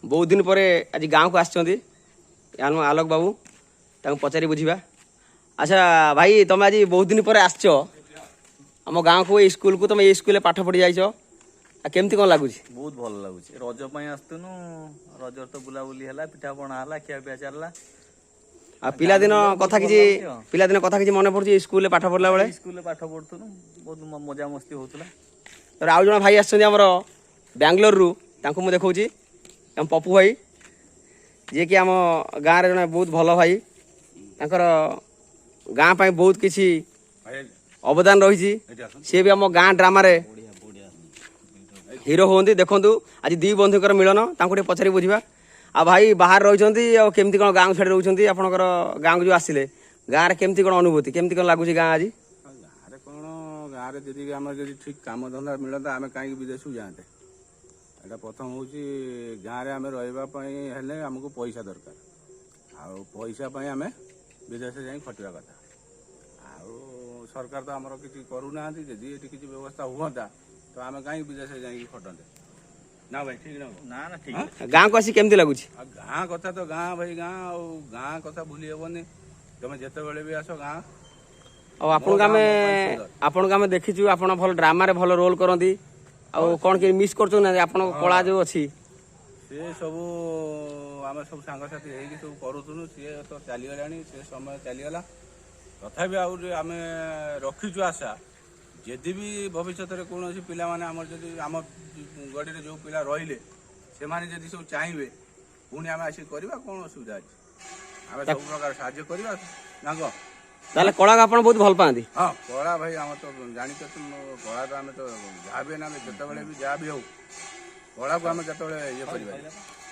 बहुत दिन पर आज गाँव को आलोक बाबू पचारि बुझा। अच्छा भाई तुम आज बहुत दिन पर आस आम गाँव को स्कूल को तुम ये स्कूल पाठ पढ़ी जाइछ केमती कौन लगुच? बहुत भल लगुच रज आसतुनु रज तो बुलाबुली है पिठा पणा है खिया पिया चलला पिलादिन कथा कि मन पड़े स्कूल पाठ पढ़ला बेले स्कूल पाठ पढ़ुनु बहुत मजा मस्ती होता। तर आउ जन भाई आमर बेंगलोर रु तांको देखा आम पप्पू भाई जी कि आम गाँव जड़े बहुत भल भाई तांकर गाँ पाई बहुत किसी अवदान रही सी भी आम गाँ ड्रामा रे हीरो होती देखु आज दी बंधुकर मिलन तांको पचारि बुझा। आ भाई बाहर रही केमती कौन गाँव छाड़ी रोचे आपंकर गाँव जो आसिले गाँव केमती कौन अनुभूति केमती कौन लगुच गाँ आज गाँव कौन गाँव में जी आम जी ठीक कम धंदा मिलता आम कहीं विदेश को जाते एटा प्रथम हूँ गाँव में आम रही आमको पैसा दरकार आउ पैसा आम विदेश जा खटा कथा आउ सरकार तो आमर किसी करूना जी ये किसी व्यवस्था हुआ तो आम कहीं विदेश जा खटते ना भाई ठीक ना ना ठीक गाँ को आसी केमती लगुच? गाँ कथा तो गाँ भाई गाँ गाँ कथा भूली हेबनी तुम जिते बड़े भी आस गाँ आपण आम देखीचु आप भल ड्रामा रे भल रोल करती कौन कि मिस कर कला जो अच्छी सी सब आम सब सांगसाथी होगी सब करूँ सी तो चलीगला सी समय चलीगला तथापि आम रखीचु आशा जदि भी भविष्य में कौन पिला माने आम आम गड़ी जो पिला रही से जदि सब चाहिए पुणी आम आसिक करवा कौन असुविधा अच्छे आम सब प्रकार साहाଯ୍य करवा ना कौन ताले कला को आपण बहुत भल पाती? हाँ कला भाई आम तो जानी कला तो आम तो जहाँ भी ना जिते भी जहाँ भी हो कला को आम जो ये कर